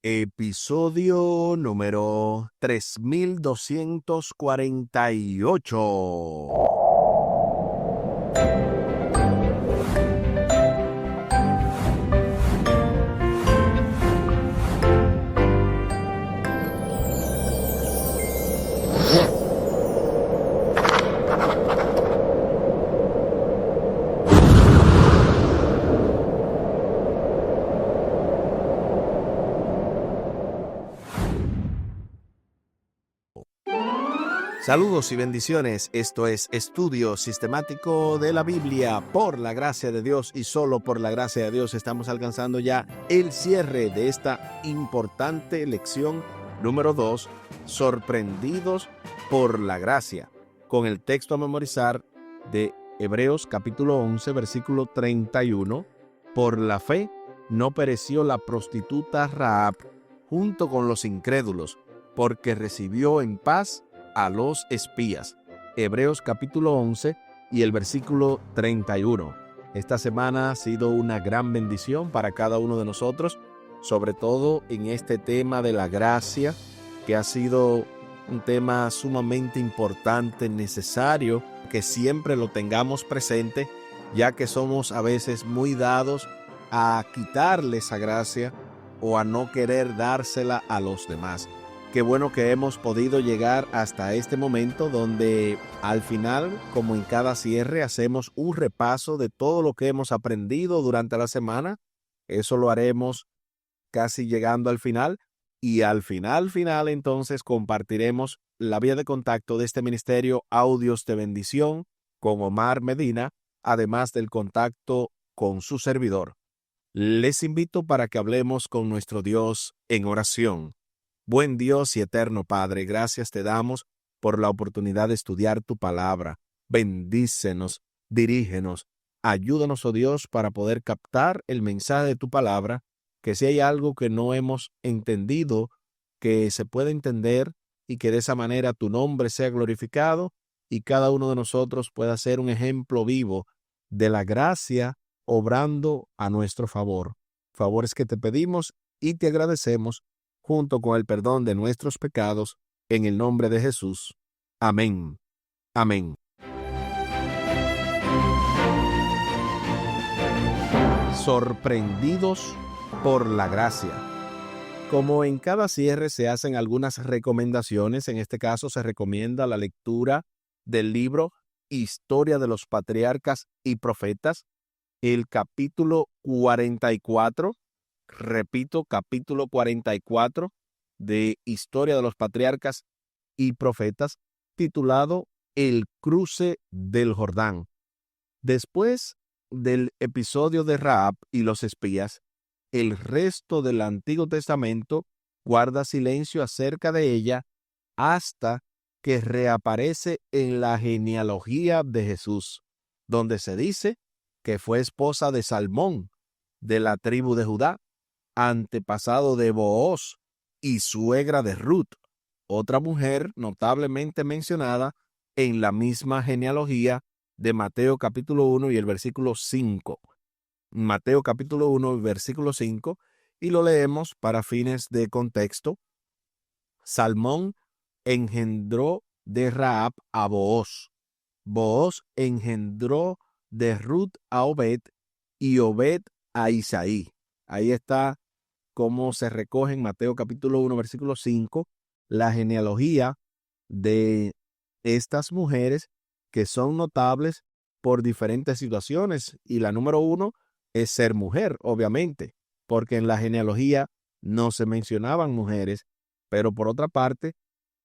Episodio número 3248. Saludos y bendiciones. Esto es Estudio Sistemático de la Biblia. Por la gracia de Dios y solo por la gracia de Dios estamos alcanzando ya el cierre de esta importante lección número 2, sorprendidos por la gracia, con el texto a memorizar de Hebreos capítulo 11, versículo 31. Por la fe no pereció la prostituta Rahab junto con los incrédulos, porque recibió en paz a los espías. Hebreos capítulo 11 y el versículo 31. Esta semana ha sido una gran bendición para cada uno de nosotros, sobre todo en este tema de la gracia, que ha sido un tema sumamente importante, necesario que siempre lo tengamos presente, ya que somos a veces muy dados a quitarle esa gracia o a no querer dársela a los demás. Qué bueno que hemos podido llegar hasta este momento donde al final, como en cada cierre, hacemos un repaso de todo lo que hemos aprendido durante la semana. Eso lo haremos casi llegando al final y al final entonces compartiremos la vía de contacto de este ministerio Audios de Bendición con Omar Medina, además del contacto con su servidor. Les invito para que hablemos con nuestro Dios en oración. Buen Dios y eterno Padre, gracias te damos por la oportunidad de estudiar tu palabra. Bendícenos, dirígenos, ayúdanos, oh Dios, para poder captar el mensaje de tu palabra, que si hay algo que no hemos entendido, que se pueda entender y que de esa manera tu nombre sea glorificado y cada uno de nosotros pueda ser un ejemplo vivo de la gracia obrando a nuestro favor. Favores que te pedimos y te agradecemos, junto con el perdón de nuestros pecados, en el nombre de Jesús. Amén. Amén. Sorprendidos por la gracia. Como en cada cierre se hacen algunas recomendaciones, en este caso se recomienda la lectura del libro Historia de los Patriarcas y Profetas, el capítulo 44. Repito, capítulo 44 de Historia de los Patriarcas y Profetas, titulado El cruce del Jordán. Después del episodio de Rahab y los espías, el resto del Antiguo Testamento guarda silencio acerca de ella hasta que reaparece en la genealogía de Jesús, donde se dice que fue esposa de Salmón, de la tribu de Judá, antepasado de Booz y suegra de Ruth, otra mujer notablemente mencionada en la misma genealogía de Mateo capítulo 1 y el versículo 5. Mateo capítulo 1, versículo 5, y lo leemos para fines de contexto. Salmón engendró de Rahab a Booz. Booz engendró de Ruth a Obed y Obed a Isaí. Ahí está cómo se recoge en Mateo capítulo 1, versículo 5, la genealogía de estas mujeres que son notables por diferentes situaciones. Y la número 1 es ser mujer, obviamente, porque en la genealogía no se mencionaban mujeres, pero por otra parte,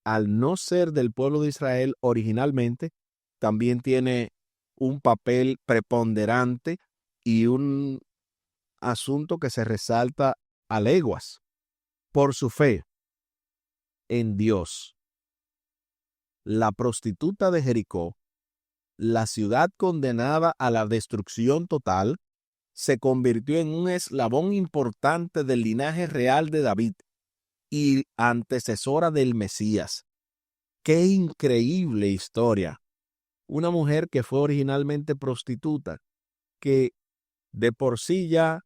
al no ser del pueblo de Israel originalmente, también tiene un papel preponderante y un asunto que se resalta a leguas. Por su fe en Dios, la prostituta de Jericó, la ciudad condenada a la destrucción total, se convirtió en un eslabón importante del linaje real de David y antecesora del Mesías. ¡Qué increíble historia! Una mujer que fue originalmente prostituta, que de por sí ya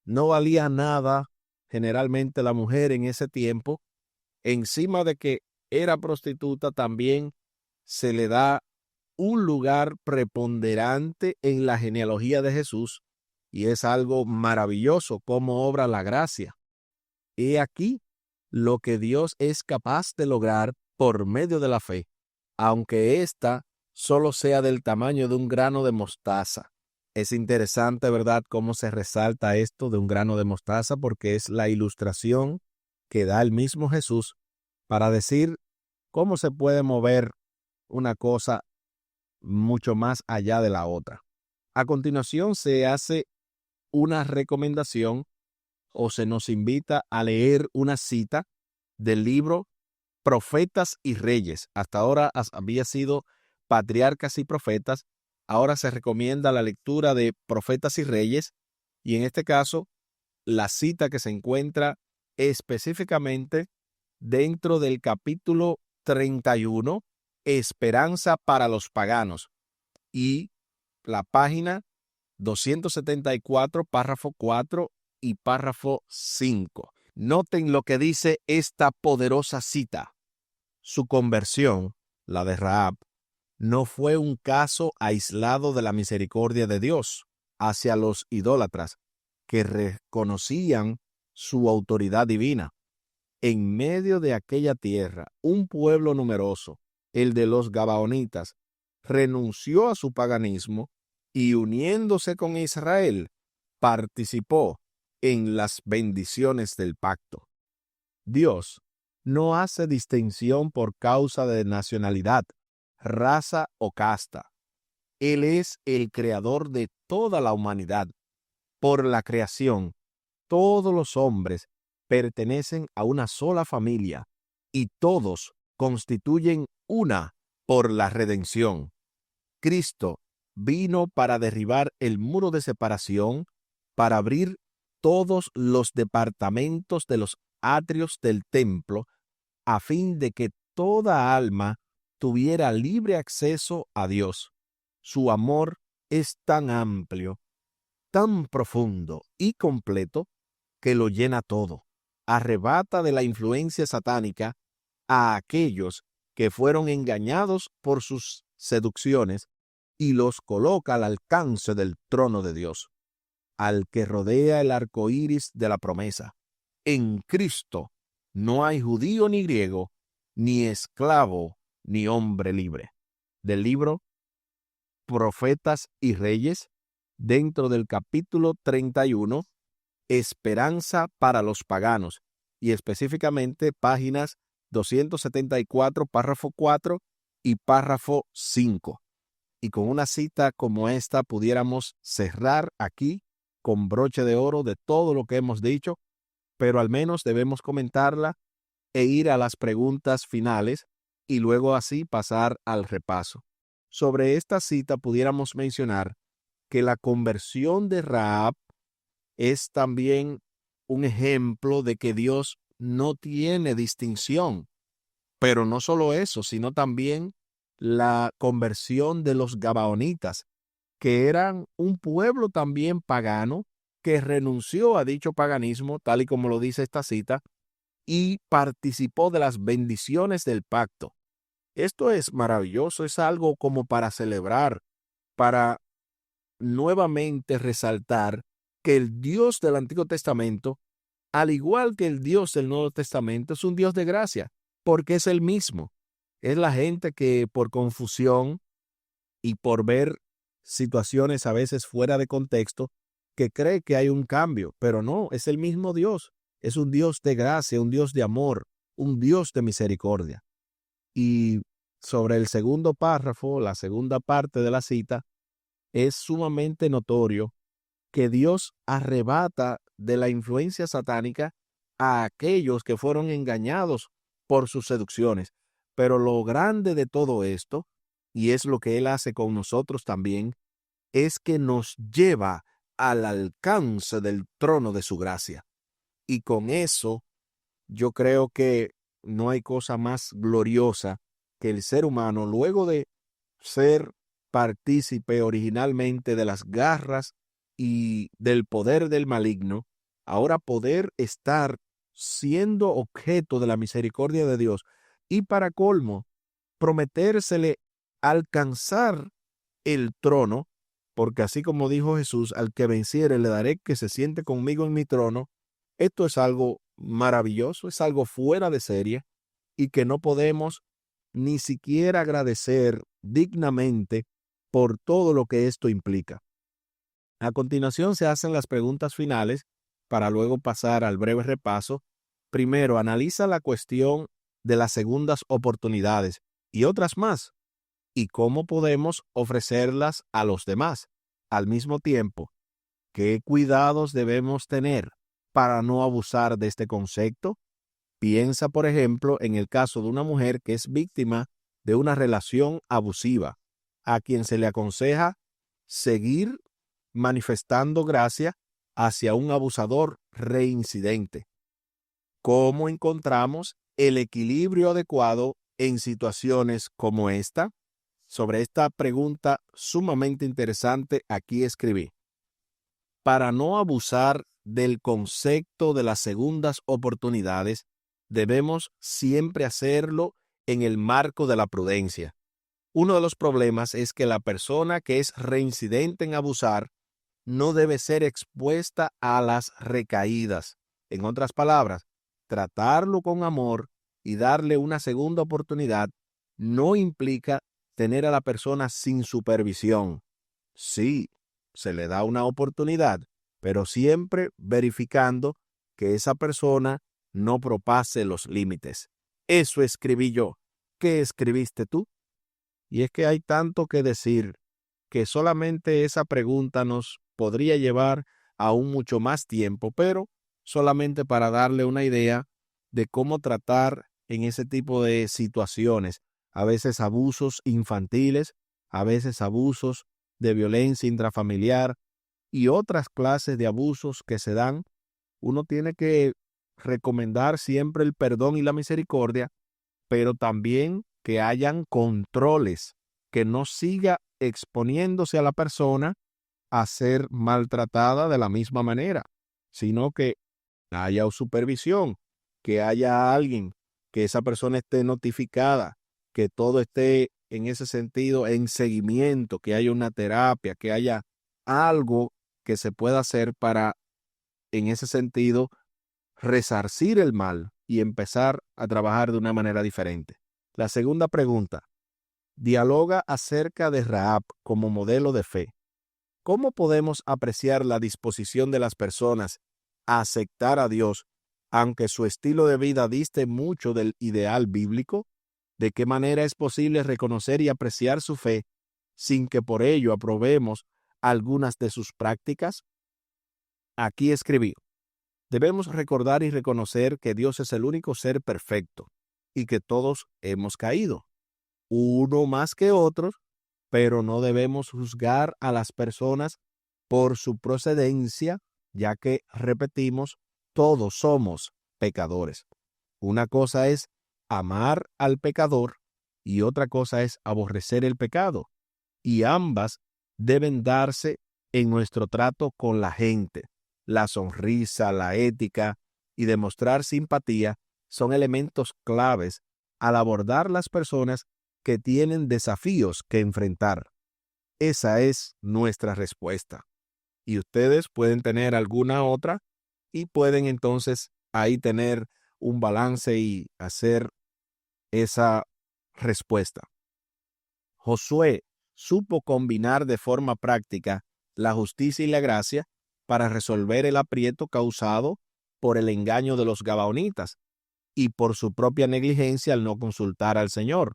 no valía nada generalmente la mujer en ese tiempo, encima de que era prostituta, también se le da un lugar preponderante en la genealogía de Jesús, y es algo maravilloso cómo obra la gracia. He aquí lo que Dios es capaz de lograr por medio de la fe, aunque ésta solo sea del tamaño de un grano de mostaza. Es interesante, ¿verdad?, cómo se resalta esto de un grano de mostaza, porque es la ilustración que da el mismo Jesús para decir cómo se puede mover una cosa mucho más allá de la otra. A continuación se hace una recomendación o se nos invita a leer una cita del libro Profetas y Reyes. Hasta ahora había sido Patriarcas y Profetas. Ahora se recomienda la lectura de Profetas y Reyes, y en este caso la cita que se encuentra específicamente dentro del capítulo 31, Esperanza para los paganos, y la página 274, párrafo 4 y párrafo 5. Noten lo que dice esta poderosa cita. Su conversión, la de Rahab, no fue un caso aislado de la misericordia de Dios hacia los idólatras que reconocían su autoridad divina. En medio de aquella tierra, un pueblo numeroso, el de los Gabaonitas, renunció a su paganismo y, uniéndose con Israel, participó en las bendiciones del pacto. Dios no hace distinción por causa de nacionalidad, raza o casta. Él es el creador de toda la humanidad. Por la creación, todos los hombres pertenecen a una sola familia y todos constituyen una por la redención. Cristo vino para derribar el muro de separación, para abrir todos los departamentos de los atrios del templo, a fin de que toda alma tuviera libre acceso a Dios. Su amor es tan amplio, tan profundo y completo, que lo llena todo. Arrebata de la influencia satánica a aquellos que fueron engañados por sus seducciones y los coloca al alcance del trono de Dios, al que rodea el arco iris de la promesa. En Cristo no hay judío ni griego, ni esclavo ni hombre libre. Del libro Profetas y Reyes, dentro del capítulo 31, Esperanza para los paganos, y específicamente páginas 274, párrafo 4 y párrafo 5. Y con una cita como esta pudiéramos cerrar aquí con broche de oro de todo lo que hemos dicho, pero al menos debemos comentarla e ir a las preguntas finales y luego así pasar al repaso. Sobre esta cita pudiéramos mencionar que la conversión de Rahab es también un ejemplo de que Dios no tiene distinción. Pero no solo eso, sino también la conversión de los Gabaonitas, que eran un pueblo también pagano que renunció a dicho paganismo, tal y como lo dice esta cita, y participó de las bendiciones del pacto. Esto es maravilloso, es algo como para celebrar, para nuevamente resaltar que el Dios del Antiguo Testamento, al igual que el Dios del Nuevo Testamento, es un Dios de gracia, porque es el mismo. Es la gente que por confusión y por ver situaciones a veces fuera de contexto, que cree que hay un cambio, pero no, es el mismo Dios. Es un Dios de gracia, un Dios de amor, un Dios de misericordia. Y sobre el segundo párrafo, la segunda parte de la cita, es sumamente notorio que Dios arrebata de la influencia satánica a aquellos que fueron engañados por sus seducciones. Pero lo grande de todo esto, y es lo que Él hace con nosotros también, es que nos lleva al alcance del trono de su gracia. Y con eso, yo creo que no hay cosa más gloriosa que el ser humano, luego de ser partícipe originalmente de las garras y del poder del maligno, ahora poder estar siendo objeto de la misericordia de Dios y para colmo, prometérsele alcanzar el trono, porque así como dijo Jesús, al que venciere le daré que se siente conmigo en mi trono. Esto es algo maravilloso, es algo fuera de serie y que no podemos ni siquiera agradecer dignamente por todo lo que esto implica. A continuación se hacen las preguntas finales para luego pasar al breve repaso. Primero, analiza la cuestión de las segundas oportunidades y otras más, y cómo podemos ofrecerlas a los demás. Al mismo tiempo, ¿qué cuidados debemos tener para no abusar de este concepto? Piensa, por ejemplo, en el caso de una mujer que es víctima de una relación abusiva, a quien se le aconseja seguir manifestando gracia hacia un abusador reincidente. ¿Cómo encontramos el equilibrio adecuado en situaciones como esta? Sobre esta pregunta sumamente interesante, aquí escribí: para no abusar del concepto de las segundas oportunidades, debemos siempre hacerlo en el marco de la prudencia. Uno de los problemas es que la persona que es reincidente en abusar no debe ser expuesta a las recaídas. En otras palabras, tratarlo con amor y darle una segunda oportunidad no implica tener a la persona sin supervisión. Sí, se le da una oportunidad, pero siempre verificando que esa persona no propase los límites. Eso escribí yo. ¿Qué escribiste tú? Y es que hay tanto que decir que solamente esa pregunta nos podría llevar aún mucho más tiempo, pero solamente para darle una idea de cómo tratar en ese tipo de situaciones, a veces abusos infantiles, a veces abusos de violencia intrafamiliar y otras clases de abusos que se dan. Uno tiene que recomendar siempre el perdón y la misericordia, pero también que hayan controles, que no siga exponiéndose a la persona a ser maltratada de la misma manera, sino que haya supervisión, que haya alguien, que esa persona esté notificada, que todo esté en ese sentido en seguimiento, que haya una terapia, que haya algo que se pueda hacer para, en ese sentido, resarcir el mal y empezar a trabajar de una manera diferente. La segunda pregunta, dialoga acerca de Rahab como modelo de fe. ¿Cómo podemos apreciar la disposición de las personas a aceptar a Dios, aunque su estilo de vida diste mucho del ideal bíblico? ¿De qué manera es posible reconocer y apreciar su fe sin que por ello aprobemos algunas de sus prácticas? Aquí escribí: debemos recordar y reconocer que Dios es el único ser perfecto y que todos hemos caído, uno más que otros, pero no debemos juzgar a las personas por su procedencia, ya que, repetimos, todos somos pecadores. Una cosa es amar al pecador y otra cosa es aborrecer el pecado, y ambas deben darse en nuestro trato con la gente. La sonrisa, la ética y demostrar simpatía son elementos claves al abordar las personas que tienen desafíos que enfrentar. Esa es nuestra respuesta. Y ustedes pueden tener alguna otra y pueden entonces ahí tener un balance y hacer esa respuesta. Josué supo combinar de forma práctica la justicia y la gracia para resolver el aprieto causado por el engaño de los gabaonitas y por su propia negligencia al no consultar al Señor.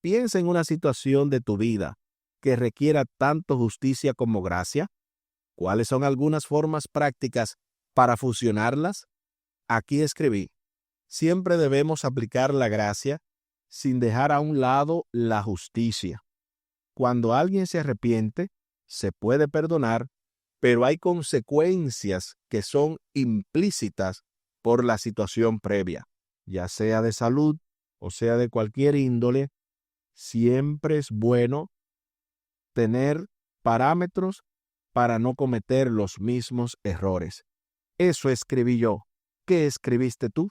Piensa en una situación de tu vida que requiera tanto justicia como gracia. ¿Cuáles son algunas formas prácticas para fusionarlas? Aquí escribí: siempre debemos aplicar la gracia sin dejar a un lado la justicia. Cuando alguien se arrepiente, se puede perdonar, pero hay consecuencias que son implícitas por la situación previa, ya sea de salud o sea de cualquier índole. Siempre es bueno tener parámetros para no cometer los mismos errores. Eso escribí yo. ¿Qué escribiste tú?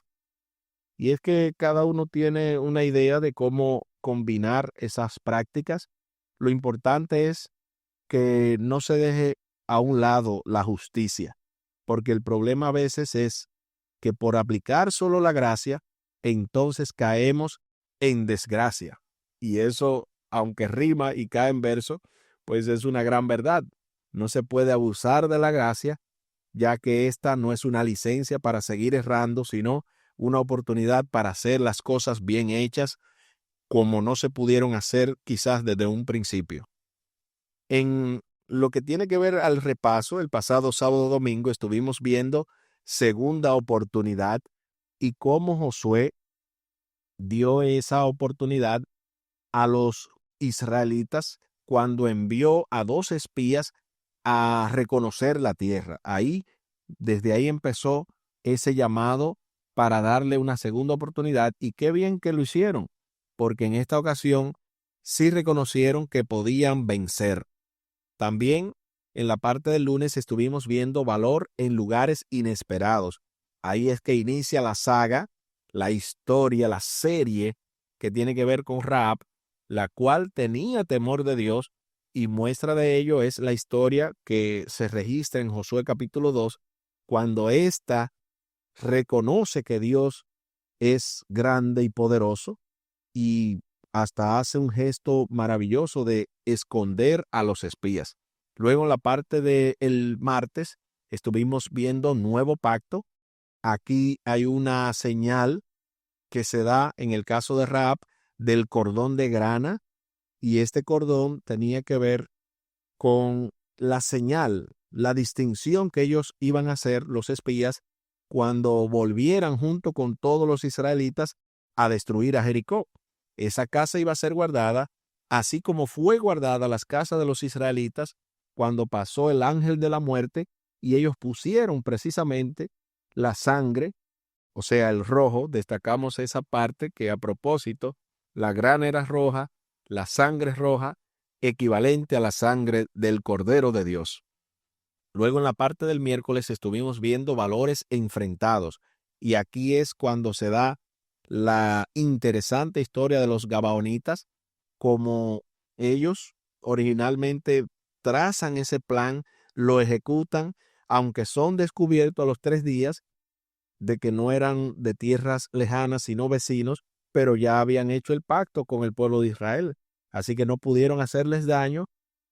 Y es que cada uno tiene una idea de cómo combinar esas prácticas. Lo importante es que no se deje a un lado la justicia, porque el problema a veces es que por aplicar solo la gracia, entonces caemos en desgracia. Y eso, aunque rima y cae en verso, pues es una gran verdad. No se puede abusar de la gracia, ya que esta no es una licencia para seguir errando, sino una oportunidad para hacer las cosas bien hechas como no se pudieron hacer quizás desde un principio. En lo que tiene que ver al repaso, el pasado sábado domingo estuvimos viendo segunda oportunidad y cómo Josué dio esa oportunidad a los israelitas cuando envió a 2 espías a reconocer la tierra. Desde ahí empezó ese llamado para darle una segunda oportunidad, y qué bien que lo hicieron, porque en esta ocasión sí reconocieron que podían vencer. También en la parte del lunes estuvimos viendo valor en lugares inesperados. Ahí es que inicia la saga, la historia, la serie que tiene que ver con Rahab, la cual tenía temor de Dios, y muestra de ello es la historia que se registra en Josué capítulo 2, cuando ésta reconoce que Dios es grande y poderoso, y hasta hace un gesto maravilloso de esconder a los espías. Luego en la parte del martes estuvimos viendo nuevo pacto. Aquí hay una señal que se da en el caso de Rahab del cordón de grana, y este cordón tenía que ver con la señal, la distinción que ellos iban a hacer, los espías, cuando volvieran junto con todos los israelitas a destruir a Jericó. Esa casa iba a ser guardada, así como fue guardada las casas de los israelitas cuando pasó el ángel de la muerte, y ellos pusieron precisamente la sangre, o sea, el rojo. Destacamos esa parte que, a propósito, la grana era roja, la sangre roja, equivalente a la sangre del Cordero de Dios. Luego en la parte del miércoles estuvimos viendo valores enfrentados, y aquí es cuando se da la interesante historia de los gabaonitas, como ellos originalmente trazan ese plan, lo ejecutan, aunque son descubiertos a los 3 días de que no eran de tierras lejanas sino vecinos, pero ya habían hecho el pacto con el pueblo de Israel, así que no pudieron hacerles daño,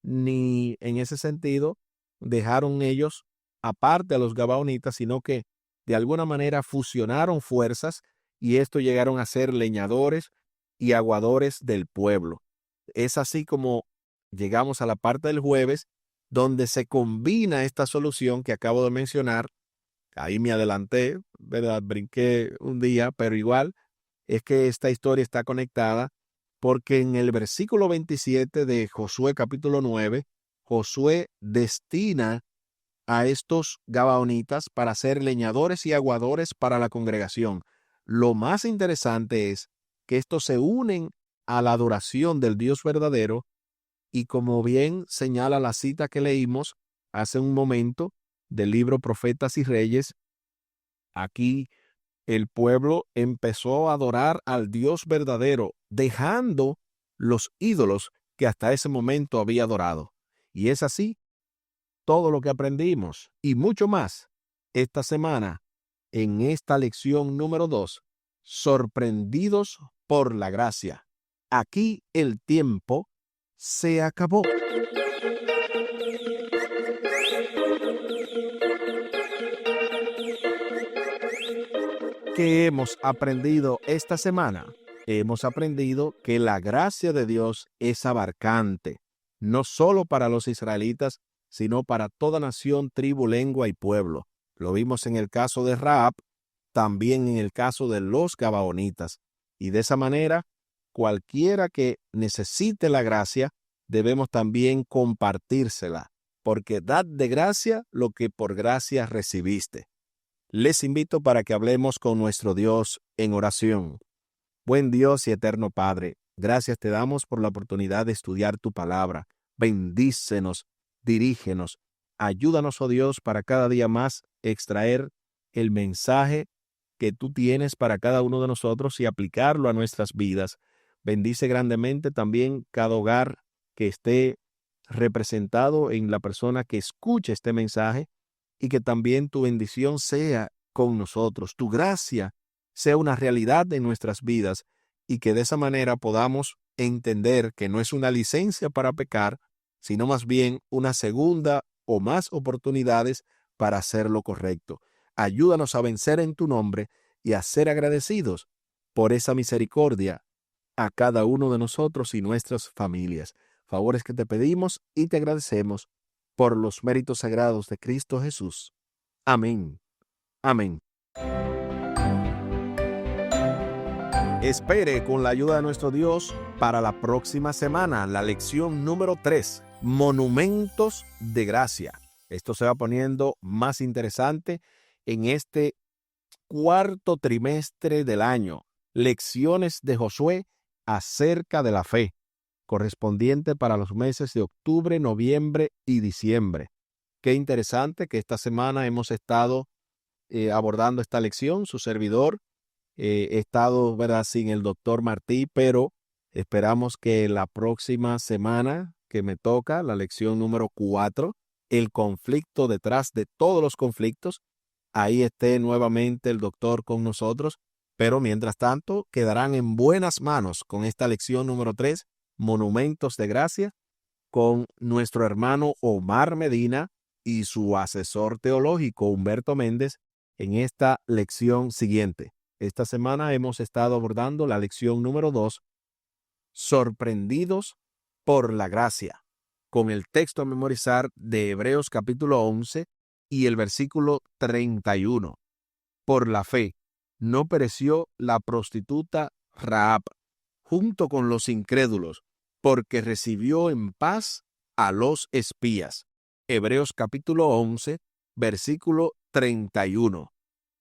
ni en ese sentido dejaron ellos aparte a los gabaonitas, sino que de alguna manera fusionaron fuerzas, y esto llegaron a ser leñadores y aguadores del pueblo. Es así como llegamos a la parte del jueves, donde se combina esta solución que acabo de mencionar. Ahí me adelanté, ¿verdad? Brinqué un día, pero igual es que esta historia está conectada, porque en el versículo 27 de Josué capítulo 9, Josué destina a estos gabaonitas para ser leñadores y aguadores para la congregación. Lo más interesante es que estos se unen a la adoración del Dios verdadero, y como bien señala la cita que leímos hace un momento del libro Profetas y Reyes, aquí el pueblo empezó a adorar al Dios verdadero, dejando los ídolos que hasta ese momento había adorado. Y es así todo lo que aprendimos y mucho más esta semana en esta lección número 2, sorprendidos por la gracia. Aquí el tiempo se acabó. ¿Qué hemos aprendido esta semana? Hemos aprendido que la gracia de Dios es abarcante, no solo para los israelitas, sino para toda nación, tribu, lengua y pueblo. Lo vimos en el caso de Rahab, también en el caso de los gabaonitas. Y de esa manera, cualquiera que necesite la gracia, debemos también compartírsela, porque dad de gracia lo que por gracia recibiste. Les invito para que hablemos con nuestro Dios en oración. Buen Dios y eterno Padre, gracias te damos por la oportunidad de estudiar tu palabra. Bendícenos, dirígenos, ayúdanos, oh Dios, para cada día más extraer el mensaje que tú tienes para cada uno de nosotros y aplicarlo a nuestras vidas. Bendice grandemente también cada hogar que esté representado en la persona que escuche este mensaje, y que también tu bendición sea con nosotros, tu gracia sea una realidad en nuestras vidas, y que de esa manera podamos entender que no es una licencia para pecar, sino más bien una segunda o más oportunidades para hacer lo correcto. Ayúdanos a vencer en tu nombre y a ser agradecidos por esa misericordia a cada uno de nosotros y nuestras familias. Favores que te pedimos y te agradecemos por los méritos sagrados de Cristo Jesús. Amén. Amén. Espere, con la ayuda de nuestro Dios, para la próxima semana, la lección número 3, Monumentos de Gracia. Esto se va poniendo más interesante en este cuarto trimestre del año. Lecciones de Josué acerca de la fe, correspondiente para los meses de octubre, noviembre y diciembre. Qué interesante que esta semana hemos estado abordando esta lección. Su servidor he estado, ¿verdad?, sin el doctor Martí, pero esperamos que la próxima semana que me toca, la lección número 4, el conflicto detrás de todos los conflictos, ahí esté nuevamente el doctor con nosotros. Pero mientras tanto, quedarán en buenas manos con esta lección número 3, Monumentos de Gracia, con nuestro hermano Omar Medina y su asesor teológico Humberto Méndez en esta lección siguiente. Esta semana hemos estado abordando la lección número 2, Sorprendidos por la Gracia, con el texto a memorizar de Hebreos capítulo 11 y el versículo 31. Por la fe no pereció la prostituta Rahab junto con los incrédulos, porque recibió en paz a los espías. Hebreos capítulo 11, versículo 31.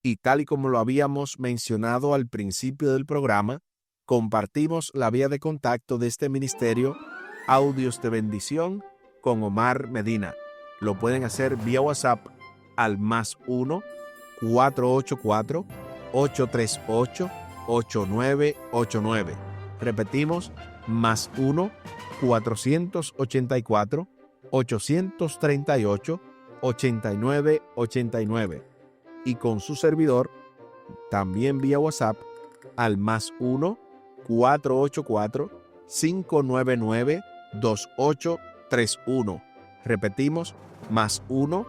Y tal y como lo habíamos mencionado al principio del programa, compartimos la vía de contacto de este ministerio, Audios de Bendición, con Omar Medina. Lo pueden hacer vía WhatsApp al +1 484 838 8989. Repetimos, +1 484 838 8989. Y con su servidor, también vía WhatsApp, al +1 484 599 2831. Repetimos, +1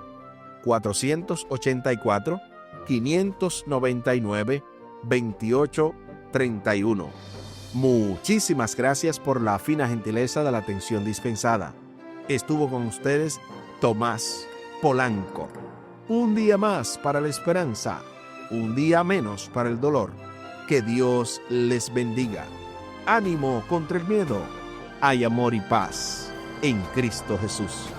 484 599 2831. Muchísimas gracias por la fina gentileza de la atención dispensada. Estuvo con ustedes Tomás Polanco. Un día más para la esperanza, un día menos para el dolor. Que Dios les bendiga. Ánimo contra el miedo. Hay amor y paz en Cristo Jesús.